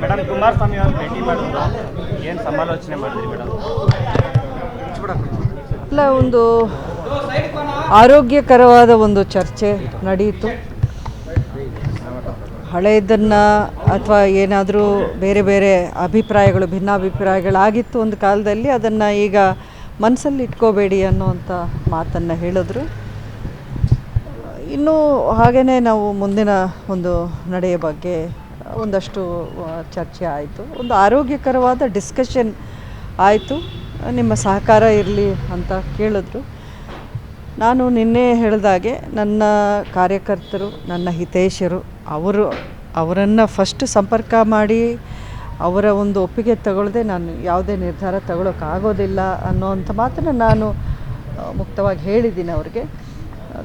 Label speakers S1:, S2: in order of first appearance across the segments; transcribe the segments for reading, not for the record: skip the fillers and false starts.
S1: Madam Kumaraswamy ಅವರು ಭೇಟಿ ಮಾಡಿದ್ರು, ಏನು ಸಮಾಲೋಚನೆ ಮಾಡಿದ್ರಿ ಮೇಡಮ್?
S2: ಇಲ್ಲ, ಒಂದು ಆರೋಗ್ಯಕರವಾದ ಒಂದು ಚರ್ಚೆ ನಡೆಯಿತು. ಹಳೆಯದನ್ನು ಅಥವಾ ಏನಾದರೂ ಬೇರೆ ಬೇರೆ ಅಭಿಪ್ರಾಯಗಳು, ಭಿನ್ನಾಭಿಪ್ರಾಯಗಳಾಗಿತ್ತು ಒಂದು ಕಾಲದಲ್ಲಿ, ಅದನ್ನು ಈಗ ಮನಸ್ಸಲ್ಲಿ ಇಟ್ಕೋಬೇಡಿ ಅನ್ನೋವಂಥ ಮಾತನ್ನು ಹೇಳಿದ್ರು. ಇನ್ನೂ ಹಾಗೆಯೇ ನಾವು ಮುಂದಿನ ಒಂದು ನಡೆಯ ಬಗ್ಗೆ ಒಂದಷ್ಟು ಚರ್ಚೆ ಆಯಿತು. ಒಂದು ಆರೋಗ್ಯಕರವಾದ ಡಿಸ್ಕಷನ್ ಆಯಿತು. ನಿಮ್ಮ ಸಹಕಾರ ಇರಲಿ ಅಂತ ಕೇಳಿದ್ರು. ನಾನು ನಿನ್ನೆ ಹೇಳಿದಾಗೆ ನನ್ನ ಕಾರ್ಯಕರ್ತರು, ನನ್ನ ಹಿತೈಷಿರು, ಅವರನ್ನು ಫಸ್ಟ್ ಸಂಪರ್ಕ ಮಾಡಿ ಅವರ ಒಂದು ಒಪ್ಪಿಗೆ ತಗೊಳ್ಳದೆ ನಾನು ಯಾವುದೇ ನಿರ್ಧಾರ ತಗೊಳ್ಳೋಕ್ಕಾಗೋದಿಲ್ಲ ಅನ್ನೋವಂಥ ಮಾತನ್ನು ನಾನು ಮುಕ್ತವಾಗಿ ಹೇಳಿದ್ದೀನಿ ಅವ್ರಿಗೆ.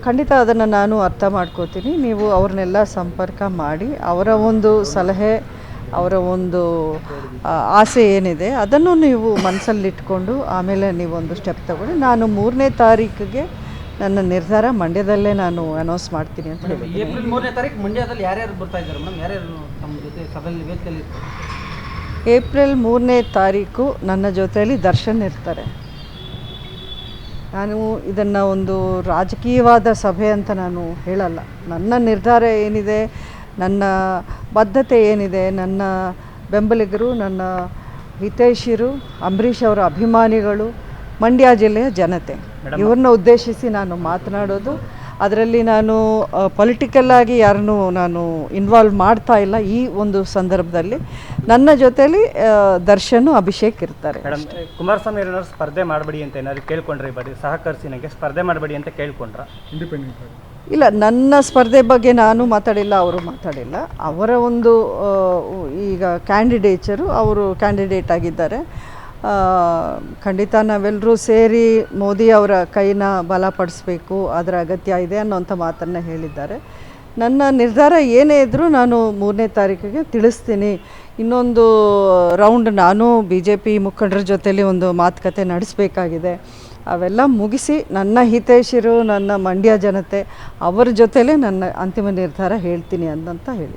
S2: ಖಂಡಿತ ಅದನ್ನು ನಾನು ಅರ್ಥ ಮಾಡ್ಕೋತೀನಿ. ನೀವು ಅವ್ರನ್ನೆಲ್ಲ ಸಂಪರ್ಕ ಮಾಡಿ ಅವರ ಒಂದು ಸಲಹೆ, ಅವರ ಒಂದು ಆಸೆ ಏನಿದೆ ಅದನ್ನು ನೀವು ಮನಸ್ಸಲ್ಲಿಟ್ಕೊಂಡು ಆಮೇಲೆ ನೀವೊಂದು ಸ್ಟೆಪ್ ತಗೊಳ್ಳಿ. ನಾನು 3ನೇ ತಾರೀಕಿಗೆ ನನ್ನ ನಿರ್ಧಾರ ಮಂಡ್ಯದಲ್ಲೇ ನಾನು ಅನೌನ್ಸ್ ಮಾಡ್ತೀನಿ ಅಂತ ಹೇಳಿ.
S3: ಏಪ್ರಿಲ್ 3ನೇ ತಾರೀಕು ಮಂಡ್ಯದಲ್ಲಿ ಯಾರ್ಯಾರು ಬರ್ತಾ ಇದ್ದಾರೆ ಮೇಡಮ್? ಯಾರ್ಯಾರು ನಮ್ಮ ಜೊತೆ ಸಭೆಯಲ್ಲಿ ವೇದಿಕೆಯಲ್ಲಿ ಇರ್ತಾರೆ?
S2: ಏಪ್ರಿಲ್ 3ನೇ ತಾರೀಕು ನನ್ನ ಜೊತೆಯಲ್ಲಿ ದರ್ಶನ್ ಇರ್ತಾರೆ. ನಾನು ಇದನ್ನು ಒಂದು ರಾಜಕೀಯವಾದ ಸಭೆ ಅಂತ ನಾನು ಹೇಳಲ್ಲ. ನನ್ನ ನಿರ್ಧಾರ ಏನಿದೆ, ನನ್ನ ಬದ್ಧತೆ ಏನಿದೆ, ನನ್ನ ಬೆಂಬಲಿಗರು, ನನ್ನ ಹಿತೈಷಿರು, ಅಂಬರೀಷ್ ಅವರ ಅಭಿಮಾನಿಗಳು, ಮಂಡ್ಯ ಜಿಲ್ಲೆಯ ಜನತೆ, ಇವ್ರನ್ನ ಉದ್ದೇಶಿಸಿ ನಾನು ಮಾತನಾಡೋದು. ಅದರಲ್ಲಿ ನಾನು ಪೊಲಿಟಿಕಲ್ಲಾಗಿ ಯಾರನ್ನೂ ನಾನು ಇನ್ವಾಲ್ವ್ ಮಾಡ್ತಾ ಇಲ್ಲ. ಈ ಒಂದು ಸಂದರ್ಭದಲ್ಲಿ ನನ್ನ ಜೊತೆಯಲ್ಲಿ ದರ್ಶನ್, ಅಭಿಷೇಕ್ ಇರ್ತಾರೆ.
S1: ಮೇಡಮ್, ಕುಮಾರಸ್ವಾಮಿ ಏನಾದ್ರು ಸ್ಪರ್ಧೆ ಮಾಡಬೇಡಿ ಅಂತ ಏನಾದ್ರು ಕೇಳ್ಕೊಂಡ್ರೆ, ಬರೀ ಸಹಕರಿಸಿ ನನಗೆ ಸ್ಪರ್ಧೆ ಮಾಡಬೇಡಿ ಅಂತ ಕೇಳ್ಕೊಂಡ್ರ? ಇಂಡಿಪೆಂಡೆಂಟ್
S2: ಇಲ್ಲ, ನನ್ನ ಸ್ಪರ್ಧೆ ಬಗ್ಗೆ ನಾನು ಮಾತಾಡಿಲ್ಲ, ಅವರು ಮಾತಾಡಿಲ್ಲ. ಅವರ ಒಂದು ಈಗ ಕ್ಯಾಂಡಿಡೇಚರು, ಅವರು ಕ್ಯಾಂಡಿಡೇಟ್ ಆಗಿದ್ದಾರೆ. ಖಂಡಿತ ನಾವೆಲ್ಲರೂ ಸೇರಿ ಮೋದಿ ಅವರ ಕೈನ ಬಲಪಡಿಸಬೇಕು, ಅದರ ಅಗತ್ಯ ಇದೆ ಅನ್ನೋಂಥ ಮಾತನ್ನು ಹೇಳಿದ್ದಾರೆ. ನನ್ನ ನಿರ್ಧಾರ ಏನೇ ಇದ್ದರೂ ನಾನು 3ನೇ ತಾರೀಕಿಗೆ ತಿಳಿಸ್ತೀನಿ. ಇನ್ನೊಂದು ರೌಂಡ್ ನಾನು BJP ಮುಖಂಡರ ಜೊತೆಲಿ ಒಂದು ಮಾತುಕತೆ ನಡೆಸಬೇಕಾಗಿದೆ. ಅವೆಲ್ಲ ಮುಗಿಸಿ ನನ್ನ ಹಿತೈಷಿರು, ನನ್ನ ಮಂಡ್ಯ ಜನತೆ, ಅವರ ಜೊತೆಲೇ ನನ್ನ ಅಂತಿಮ ನಿರ್ಧಾರ ಹೇಳ್ತೀನಿ ಅಂತ ಹೇಳಿದ್ದೀನಿ.